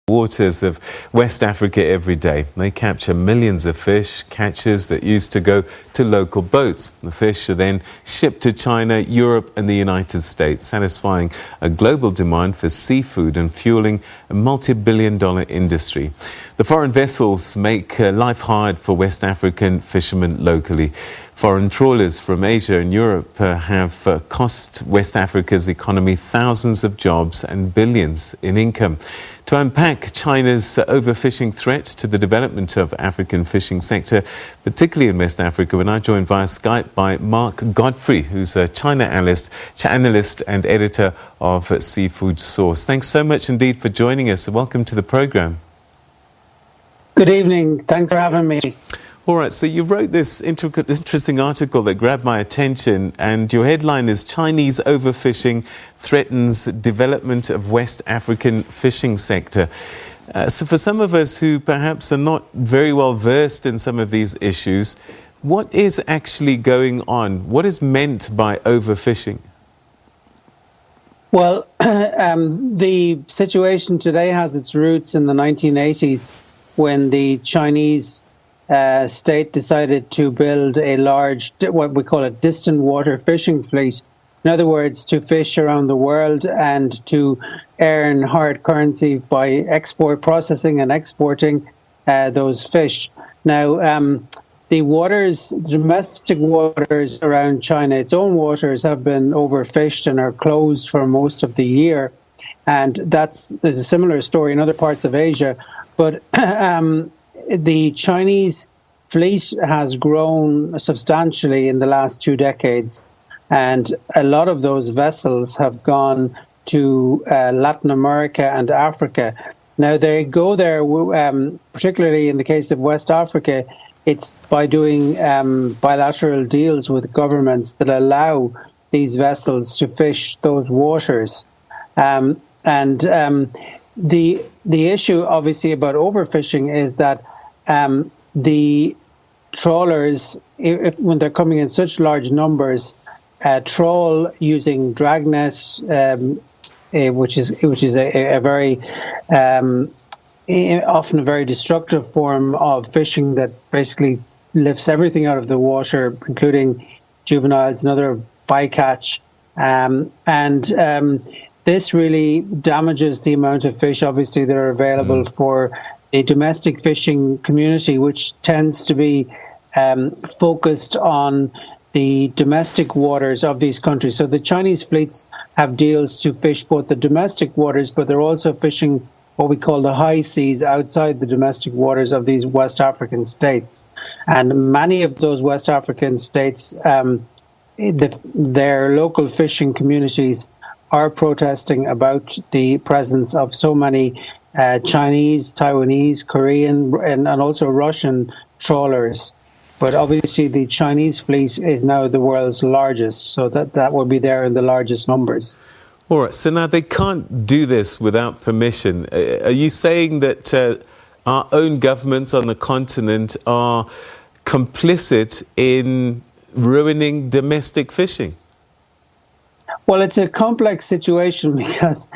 waters of West Africa every day. They capture millions of fish, catches that used to go to local boats. The fish are then shipped to China, Europe and the United States, satisfying a global demand for seafood and fueling a multi-billion-dollar industry. The foreign vessels make life hard for West African fishermen locally. Foreign trawlers from Asia and Europe have cost West Africa's economy thousands of jobs and billions in income. To unpack China's overfishing threat to the development of African fishing sector, particularly in West Africa, we're now joined via Skype by Mark Godfrey, who's a China analyst and editor of Seafood Source. Thanks so much indeed for joining us. Welcome to the program. Good evening. Thanks for having me. All right, so you wrote this interesting article that grabbed my attention, and your headline is Chinese Overfishing Threatens Development of West African Fishing Sector. So for some of us who perhaps are not very well versed in some of these issues, what is actually going on? What is meant by overfishing? Well, the situation today has its roots in the 1980s when the Chinese state decided to build a large, what we call a distant water fishing fleet. In other words, to fish around the world and to earn hard currency by processing and exporting those fish. Now, the domestic waters around China, its own waters, have been overfished and are closed for most of the year. And there's a similar story in other parts of Asia. But the Chinese fleet has grown substantially in the last 2 decades, and a lot of those vessels have gone to Latin America and Africa. Now, they go there, particularly in the case of West Africa, it's by doing bilateral deals with governments that allow these vessels to fish those waters. The issue, obviously, about overfishing is that the trawlers, when they're coming in such large numbers, trawl using dragnets, which is a very often a very destructive form of fishing that basically lifts everything out of the water, including juveniles and other bycatch, this really damages the amount of fish, obviously, that are available for a domestic fishing community, which tends to be focused on the domestic waters of these countries. So the Chinese fleets have deals to fish both the domestic waters, but they're also fishing what we call the high seas outside the domestic waters of these West African states. And many of those West African states, their local fishing communities are protesting about the presence of so many Chinese, Taiwanese, Korean, and also Russian trawlers. But obviously the Chinese fleet is now the world's largest, so that will be there in the largest numbers. All right, so now they can't do this without permission. Are you saying that our own governments on the continent are complicit in ruining domestic fishing? Well, it's a complex situation because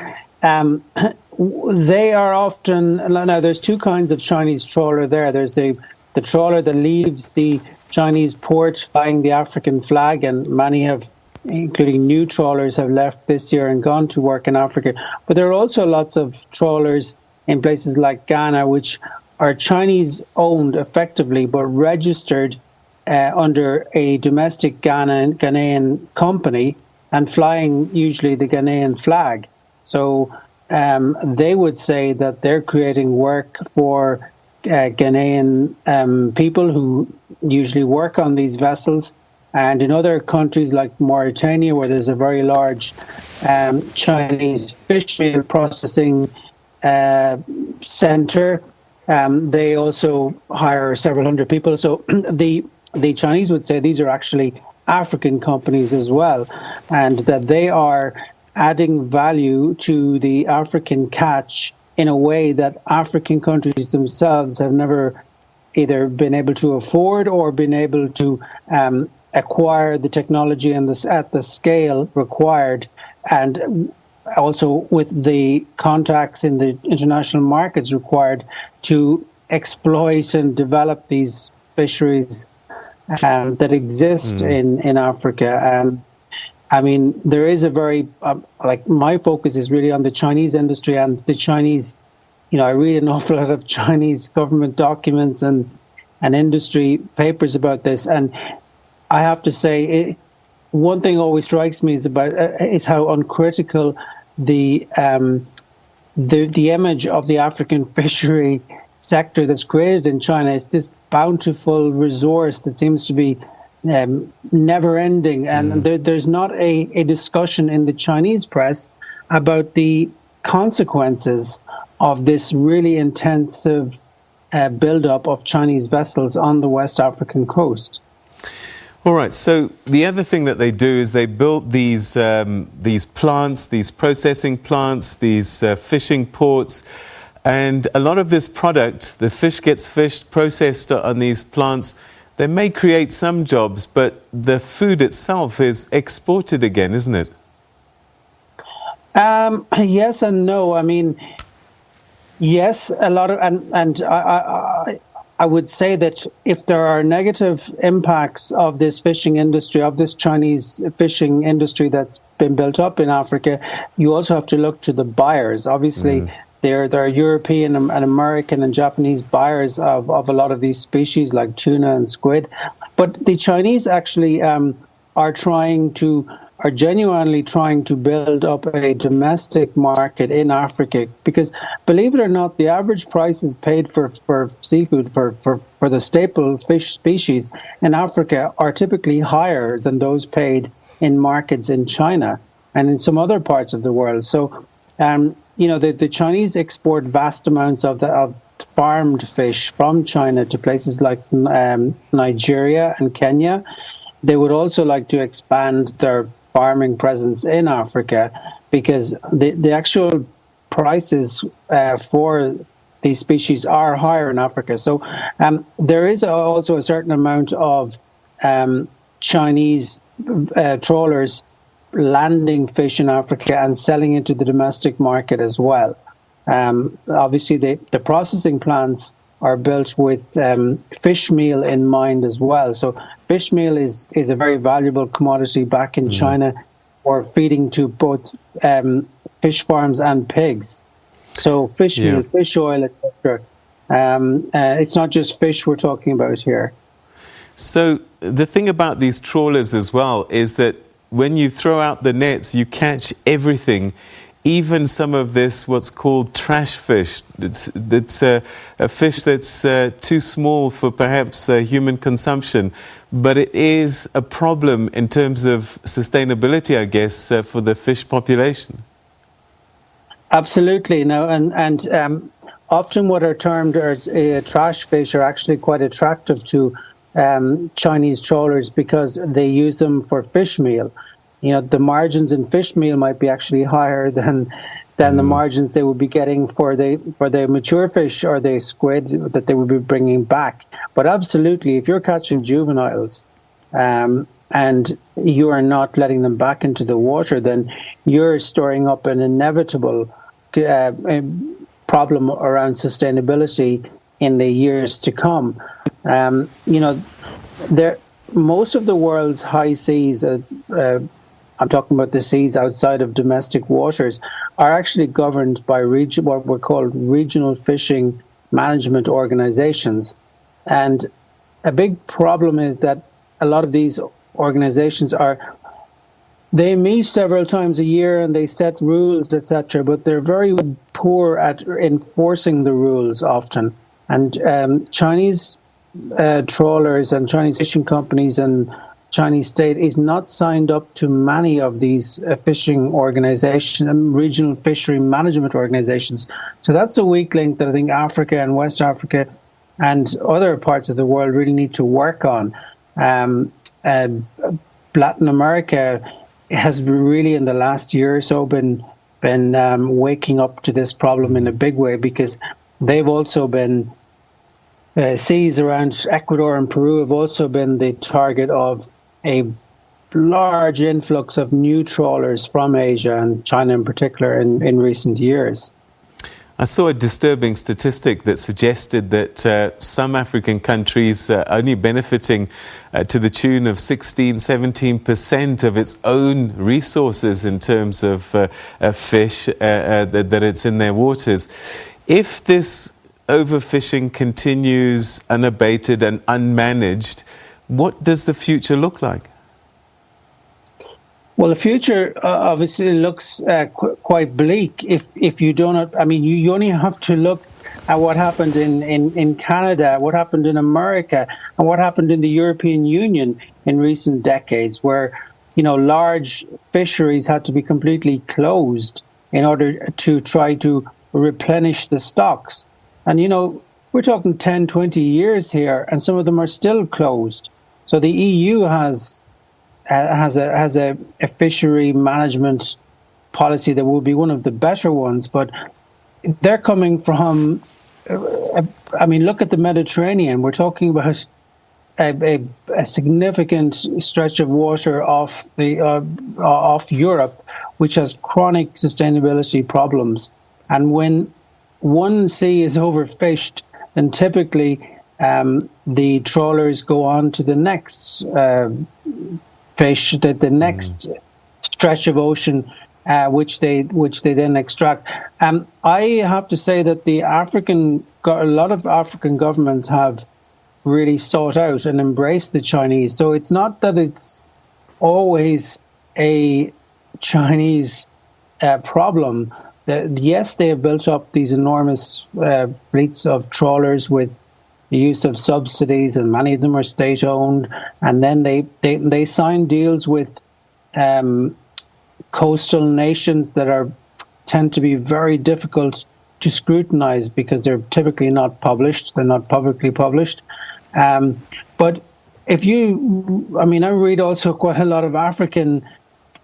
they are often... Now, there's two kinds of Chinese trawler there. There's the trawler that leaves the Chinese port flying the African flag, and many have, including new trawlers, have left this year and gone to work in Africa. But there are also lots of trawlers in places like Ghana, which are Chinese-owned effectively, but registered under a domestic Ghanaian company, and flying usually the Ghanaian flag. So they would say that they're creating work for Ghanaian people who usually work on these vessels. And in other countries like Mauritania, where there's a very large Chinese fish meal processing center, they also hire several hundred people. So the Chinese would say these are actually African companies as well, and that they are adding value to the African catch in a way that African countries themselves have never either been able to afford or been able to acquire the technology and at the scale required. And also with the contacts in the international markets required to exploit and develop these fisheries that exist in Africa. I mean, there is a very, like, my focus is really on the Chinese industry and the Chinese, I read an awful lot of Chinese government documents and industry papers about this. And I have to say, one thing always strikes me is how uncritical the image of the African fishery sector that's created in China. It's this bountiful resource that seems to be never ending, and there's not a discussion in the Chinese press about the consequences of this really intensive build-up of Chinese vessels on the West African coast. All right. So the other thing that they do is they build these plants, these processing plants, these fishing ports, and a lot of this product, the fish gets fished, processed on these plants. They may create some jobs, but the food itself is exported again, isn't it? Yes and no. I mean, yes, a lot of, and I would say that if there are negative impacts of this fishing industry, of this Chinese fishing industry that's been built up in Africa, you also have to look to the buyers. Obviously, there are European and American and Japanese buyers of a lot of these species like tuna and squid. But the Chinese actually are genuinely trying to build up a domestic market in Africa, because believe it or not, the average prices paid for seafood, for the staple fish species in Africa are typically higher than those paid in markets in China and in some other parts of the world. So, the Chinese export vast amounts of farmed fish from China to places like Nigeria and Kenya. They would also like to expand their farming presence in Africa, because the actual prices for these species are higher in Africa. So there is also a certain amount of Chinese trawlers landing fish in Africa and selling into the domestic market as well. Obviously, the processing plants are built with fish meal in mind as well. So fish meal is a very valuable commodity back in China for feeding to both fish farms and pigs. So fish meal, fish oil, etc. It's not just fish we're talking about here. So the thing about these trawlers as well is that when you throw out the nets, you catch everything, even some of this what's called trash fish. It's a fish that's too small for perhaps human consumption, but it is a problem in terms of sustainability, I guess, for the fish population. Absolutely. No, and often what are termed as trash fish are actually quite attractive to Chinese trawlers, because they use them for fish meal. The margins in fish meal might be actually higher than the margins they would be getting for the mature fish or the squid that they would be bringing back. But absolutely, if you're catching juveniles and you are not letting them back into the water, then you're storing up an inevitable problem around sustainability in the years to come. Most of the world's high seas, I'm talking about the seas outside of domestic waters, are actually governed by what were called regional fishing management organizations. And a big problem is that a lot of these organizations they meet several times a year and they set rules, etc., but they're very poor at enforcing the rules often. And Chinese trawlers and Chinese fishing companies and Chinese state is not signed up to many of these fishing organizations and regional fishery management organizations. So that's a weak link that I think Africa and West Africa and other parts of the world really need to work on. Latin America has really, in the last year or so, been waking up to this problem in a big way, because they've also been seas around Ecuador and Peru have also been the target of a large influx of new trawlers from Asia and China in particular in recent years. I saw a disturbing statistic that suggested that some African countries are only benefiting to the tune of 16-17% of its own resources in terms of fish that it's in their waters. If this overfishing continues unabated and unmanaged, what does the future look like? Well, the future obviously looks quite bleak if you don't. I mean, you only have to look at what happened in Canada, what happened in America, and what happened in the European Union in recent decades, where large fisheries had to be completely closed in order to try to replenish the stocks. And we're talking 10, 20 years here, and some of them are still closed. So the EU has a fishery management policy that will be one of the better ones, but they're coming from, look at the Mediterranean. We're talking about a significant stretch of water off Europe, which has chronic sustainability problems. And when one sea is overfished, then typically the trawlers go on to the next fish, the next stretch of ocean, which they then extract. I have to say that a lot of African governments have really sought out and embraced the Chinese. So it's not that it's always a Chinese problem. Yes, they have built up these enormous fleets of trawlers with the use of subsidies, and many of them are state-owned. And then they sign deals with coastal nations that tend to be very difficult to scrutinize because they're typically not published. They're not publicly published. But I read also quite a lot of African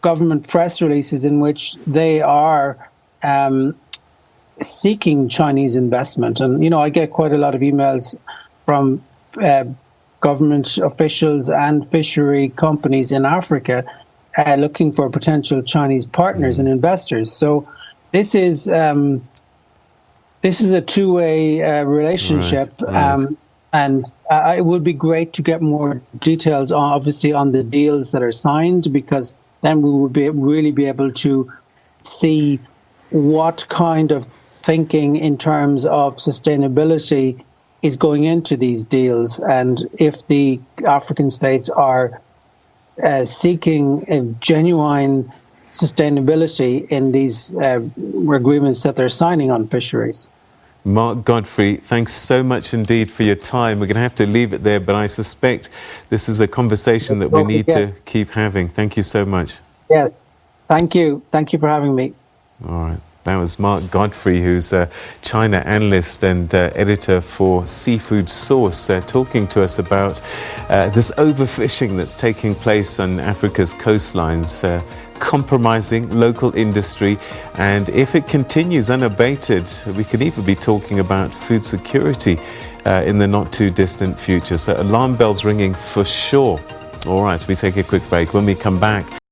government press releases in which they are seeking Chinese investment. And, I get quite a lot of emails from government officials and fishery companies in Africa looking for potential Chinese partners and investors. So this is a two-way relationship. Right. And it would be great to get more details, obviously, on the deals that are signed, because then we would really be able to see what kind of thinking in terms of sustainability is going into these deals, and if the African states are seeking a genuine sustainability in these agreements that they're signing on fisheries. Mark Godfrey, thanks so much indeed for your time. We're going to have to leave it there, but I suspect this is a conversation that we need to keep having. Thank you so much. Yes, thank you. Thank you for having me. All right. That was Mark Godfrey, who's a China analyst and editor for Seafood Source, talking to us about this overfishing that's taking place on Africa's coastlines, compromising local industry. And if it continues unabated, we could even be talking about food security in the not too distant future. So alarm bells ringing for sure. All right, so we take a quick break. When we come back,